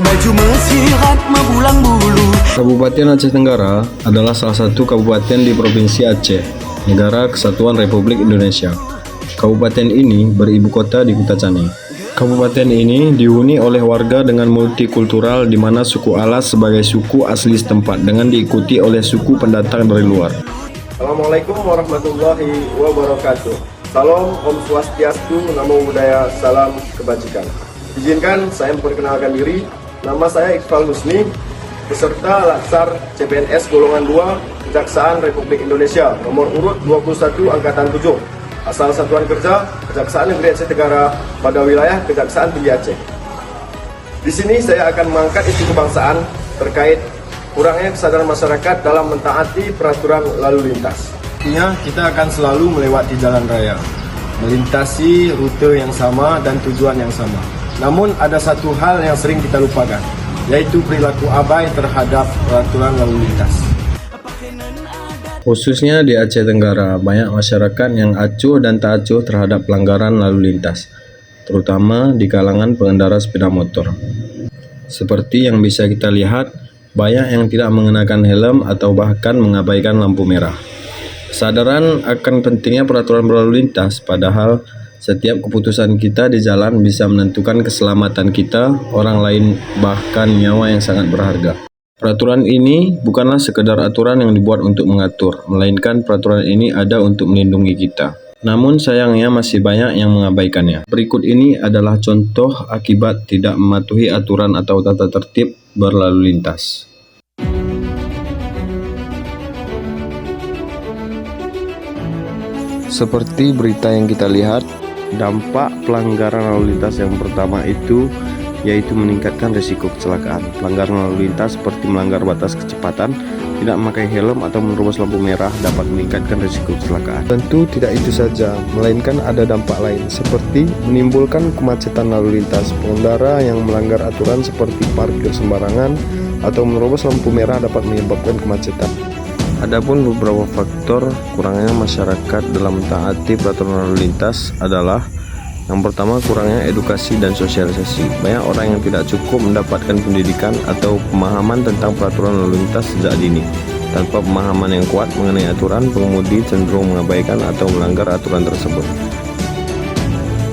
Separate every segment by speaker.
Speaker 1: baju mesirat membulang bulu.
Speaker 2: Kabupaten Aceh Tenggara adalah salah satu kabupaten di Provinsi Aceh, Negara Kesatuan Republik Indonesia. Kabupaten ini beribu kota di Kuta Canai. Kabupaten ini dihuni oleh warga dengan multikultural di mana suku Alas sebagai suku asli setempat dengan diikuti oleh suku pendatang dari luar.
Speaker 3: Assalamualaikum warahmatullahi wabarakatuh. Salam Om Swastiastu, Namo Buddhaya, Salam Kebajikan. Izinkan saya memperkenalkan diri. Nama saya Iqbal Husni, peserta Latsar CPNS golongan 2 Kejaksaan Republik Indonesia, nomor urut 21 angkatan 7. Asal satuan kerja Kejaksaan Negeri Aceh Tenggara pada wilayah Kejaksaan Tinggi Aceh. Di sini saya akan mengangkat isu kebangsaan terkait kurangnya kesadaran masyarakat dalam mentaati peraturan lalu lintas. Artinya kita akan selalu melewati jalan raya, melintasi rute yang sama dan tujuan yang sama. Namun ada satu hal yang sering kita lupakan, yaitu perilaku abai terhadap peraturan lalu lintas.
Speaker 2: Khususnya di Aceh Tenggara, banyak masyarakat yang acuh dan tak acuh terhadap pelanggaran lalu lintas, terutama di kalangan pengendara sepeda motor. Seperti yang bisa kita lihat, banyak yang tidak mengenakan helm atau bahkan mengabaikan lampu merah. Kesadaran akan pentingnya peraturan berlalu lintas, padahal setiap keputusan kita di jalan bisa menentukan keselamatan kita, orang lain, bahkan nyawa yang sangat berharga. Peraturan ini bukanlah sekedar aturan yang dibuat untuk mengatur, melainkan peraturan ini ada untuk melindungi kita. Namun sayangnya masih banyak yang mengabaikannya. Berikut ini adalah contoh akibat tidak mematuhi aturan atau tata tertib berlalu lintas. Seperti berita yang kita lihat, dampak pelanggaran lalu lintas yang pertama itu yaitu meningkatkan risiko kecelakaan. Pelanggaran lalu lintas seperti melanggar batas kecepatan, tidak memakai helm atau menerobos lampu merah dapat meningkatkan risiko kecelakaan. Tentu tidak itu saja, melainkan ada dampak lain seperti menimbulkan kemacetan lalu lintas. Pengendara yang melanggar aturan seperti parkir sembarangan atau menerobos lampu merah dapat menyebabkan kemacetan. Adapun beberapa faktor kurangnya masyarakat dalam mentaati peraturan lalu lintas adalah: yang pertama, kurangnya edukasi dan sosialisasi. Banyak orang yang tidak cukup mendapatkan pendidikan atau pemahaman tentang peraturan lalu lintas sejak dini. Tanpa pemahaman yang kuat mengenai aturan, pengemudi cenderung mengabaikan atau melanggar aturan tersebut.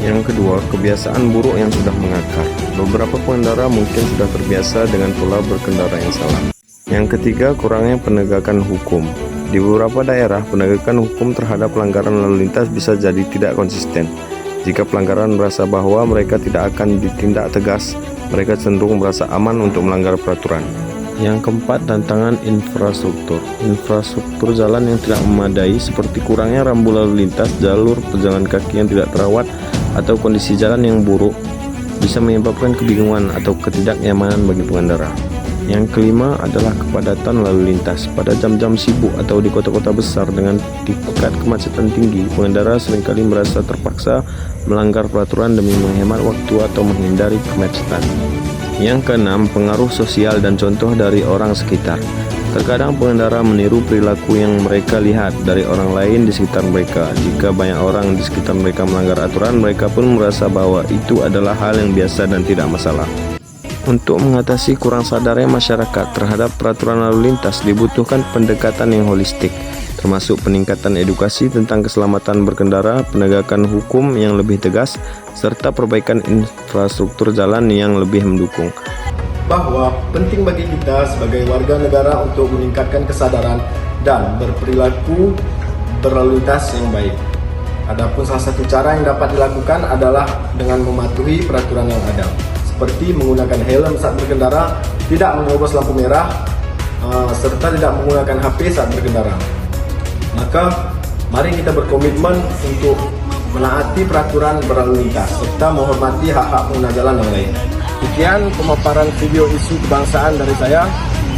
Speaker 2: Yang kedua, kebiasaan buruk yang sudah mengakar. Beberapa pengendara mungkin sudah terbiasa dengan pola berkendara yang salah. Yang ketiga, kurangnya penegakan hukum. Di beberapa daerah, penegakan hukum terhadap pelanggaran lalu lintas bisa jadi tidak konsisten. Jika pelanggaran merasa bahwa mereka tidak akan ditindak tegas, mereka cenderung merasa aman untuk melanggar peraturan. Yang keempat, tantangan infrastruktur. Infrastruktur jalan yang tidak memadai seperti kurangnya rambu lalu lintas, jalur pejalan kaki yang tidak terawat, atau kondisi jalan yang buruk bisa menyebabkan kebingungan atau ketidaknyamanan bagi pengendara. Yang kelima adalah kepadatan lalu lintas. Pada jam-jam sibuk atau di kota-kota besar dengan tingkat kemacetan tinggi, pengendara seringkali merasa terpaksa melanggar peraturan demi menghemat waktu atau menghindari kemacetan. Yang keenam, pengaruh sosial dan contoh dari orang sekitar. Terkadang pengendara meniru perilaku yang mereka lihat dari orang lain di sekitar mereka. Jika banyak orang di sekitar mereka melanggar aturan, mereka pun merasa bahwa itu adalah hal yang biasa dan tidak masalah. Untuk mengatasi kurang sadarnya masyarakat terhadap peraturan lalu lintas, dibutuhkan pendekatan yang holistik, termasuk peningkatan edukasi tentang keselamatan berkendara, penegakan hukum yang lebih tegas, serta perbaikan infrastruktur jalan yang lebih mendukung.
Speaker 3: Bahwa penting bagi kita sebagai warga negara untuk meningkatkan kesadaran dan berperilaku berlalu lintas yang baik. Adapun salah satu cara yang dapat dilakukan adalah dengan mematuhi peraturan yang ada, seperti menggunakan helm saat berkendara, tidak menerobos lampu merah, serta tidak menggunakan HP saat berkendara. Maka mari kita berkomitmen untuk menaati peraturan berlalu lintas serta menghormati hak-hak pengguna jalan yang lain. Sekian pemaparan video isu kebangsaan dari saya.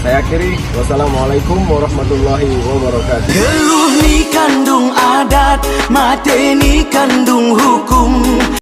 Speaker 3: Saya akhiri. Wassalamualaikum warahmatullahi wabarakatuh.
Speaker 1: Geluh ni kandung adat, mate ni kandung hukum.